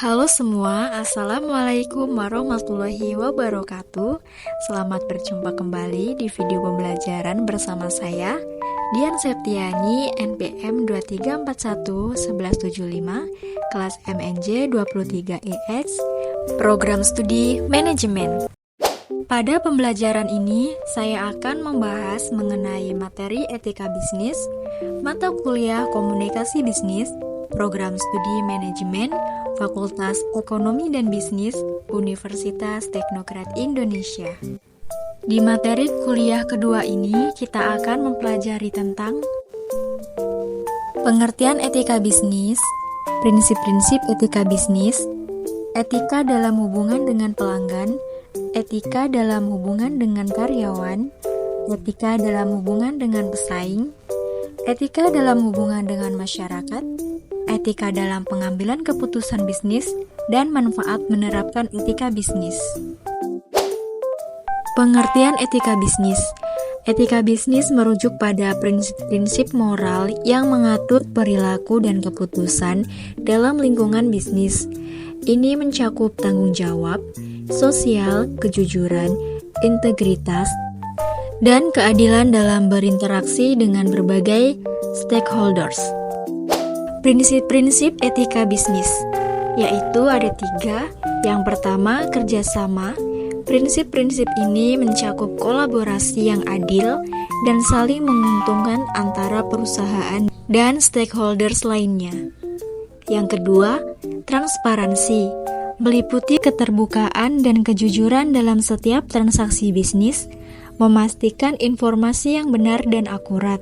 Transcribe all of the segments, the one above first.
Halo semua, Assalamualaikum warahmatullahi wabarakatuh. Selamat berjumpa kembali di video pembelajaran bersama saya Dian Septiani, NPM 23411175, kelas MNJ 23EX, Program Studi Manajemen. Pada pembelajaran ini, saya akan membahas mengenai materi etika bisnis, mata kuliah komunikasi bisnis, Program Studi Manajemen, Fakultas Ekonomi dan Bisnis, Universitas Teknokrat Indonesia. Di materi kuliah kedua ini, kita akan mempelajari tentang pengertian etika bisnis, prinsip-prinsip etika bisnis, etika dalam hubungan dengan pelanggan, etika dalam hubungan dengan karyawan, etika dalam hubungan dengan pesaing, etika dalam hubungan dengan masyarakat, etika dalam pengambilan keputusan bisnis, dan manfaat menerapkan etika bisnis. Pengertian etika bisnis. Etika bisnis merujuk pada prinsip-prinsip moral yang mengatur perilaku dan keputusan dalam lingkungan bisnis. Ini mencakup tanggung jawab, sosial, kejujuran, integritas, dan keadilan dalam berinteraksi dengan berbagai stakeholders. Prinsip-prinsip etika bisnis, yaitu ada 3. Yang pertama, kerjasama. Prinsip-prinsip ini mencakup kolaborasi yang adil dan saling menguntungkan antara perusahaan dan stakeholders lainnya. Yang kedua, transparansi. Meliputi keterbukaan dan kejujuran dalam setiap transaksi bisnis, memastikan informasi yang benar dan akurat.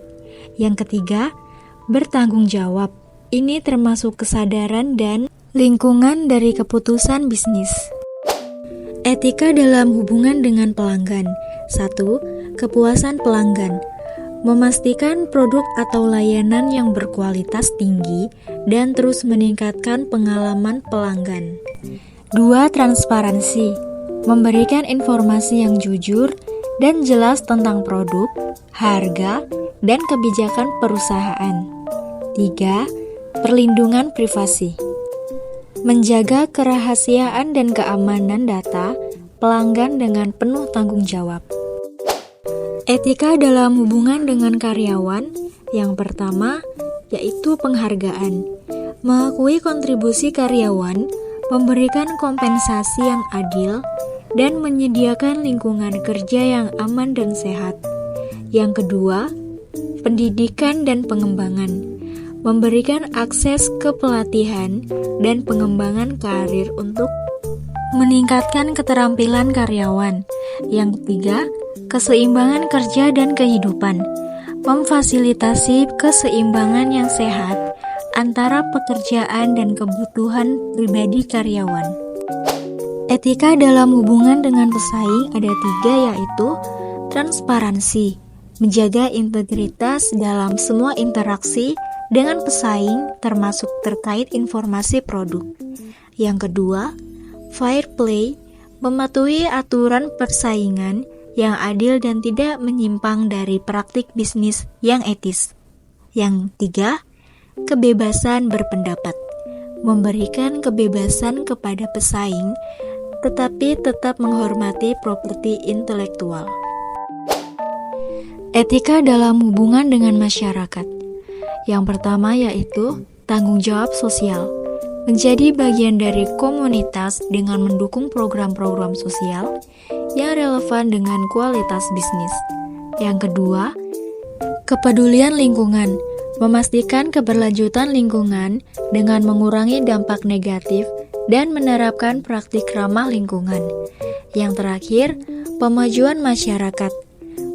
Yang ketiga, bertanggung jawab. Ini termasuk kesadaran dan lingkungan dari keputusan bisnis. Etika dalam hubungan dengan pelanggan. 1. Kepuasan pelanggan. Memastikan produk atau layanan yang berkualitas tinggi dan terus meningkatkan pengalaman pelanggan. 2. Transparansi. Memberikan informasi yang jujur dan jelas tentang produk, harga, dan kebijakan perusahaan. 3. Perlindungan privasi. Menjaga kerahasiaan dan keamanan data pelanggan dengan penuh tanggung jawab. Etika dalam hubungan dengan karyawan. Yang pertama, yaitu penghargaan. Mengakui kontribusi karyawan, memberikan kompensasi yang adil, dan menyediakan lingkungan kerja yang aman dan sehat. Yang kedua, pendidikan dan pengembangan. Memberikan akses ke pelatihan dan pengembangan karir untuk meningkatkan keterampilan karyawan. Yang ketiga, keseimbangan kerja dan kehidupan. Memfasilitasi keseimbangan yang sehat antara pekerjaan dan kebutuhan pribadi karyawan. Etika dalam hubungan dengan pesaing ada 3, yaitu transparansi. Menjaga integritas dalam semua interaksi dengan pesaing termasuk terkait informasi produk. Yang kedua, fair play, mematuhi aturan persaingan yang adil dan tidak menyimpang dari praktik bisnis yang etis. Yang tiga, kebebasan berpendapat, memberikan kebebasan kepada pesaing tetapi tetap menghormati properti intelektual. Etika dalam hubungan dengan masyarakat. Yang pertama yaitu tanggung jawab sosial. Menjadi bagian dari komunitas dengan mendukung program-program sosial yang relevan dengan kualitas bisnis. Yang kedua, kepedulian lingkungan. Memastikan keberlanjutan lingkungan dengan mengurangi dampak negatif dan menerapkan praktik ramah lingkungan. Yang terakhir, pemajuan masyarakat.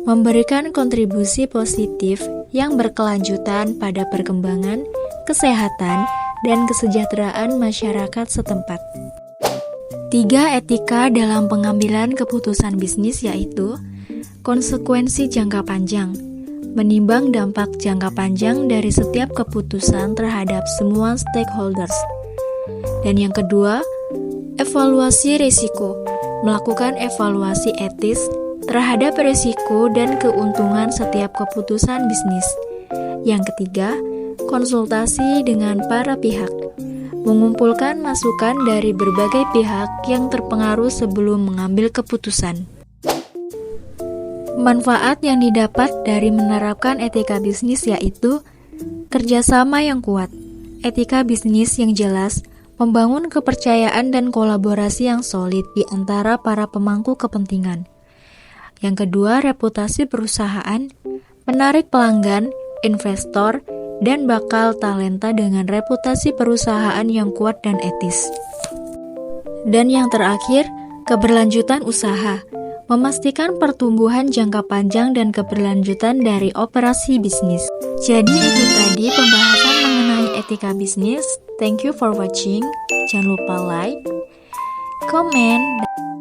Memberikan kontribusi positif yang berkelanjutan pada perkembangan, kesehatan, dan kesejahteraan masyarakat setempat. 3. Etika dalam pengambilan keputusan bisnis yaitu konsekuensi jangka panjang. Menimbang dampak jangka panjang dari setiap keputusan terhadap semua stakeholders. Dan yang kedua, evaluasi risiko. Melakukan evaluasi etis terhadap risiko dan keuntungan setiap keputusan bisnis. Yang ketiga, konsultasi dengan para pihak. mengumpulkan masukan dari berbagai pihak yang terpengaruh sebelum mengambil keputusan. Manfaat yang didapat dari menerapkan etika bisnis yaitu kerjasama yang kuat, etika bisnis yang jelas, membangun kepercayaan dan kolaborasi yang solid di antara para pemangku kepentingan. Yang kedua, reputasi perusahaan, menarik pelanggan, investor, dan bakal talenta dengan reputasi perusahaan yang kuat dan etis. Dan yang terakhir, keberlanjutan usaha, memastikan pertumbuhan jangka panjang dan keberlanjutan dari operasi bisnis. Jadi itu tadi pembahasan mengenai etika bisnis. Thank you for watching. Jangan lupa like, comment, dan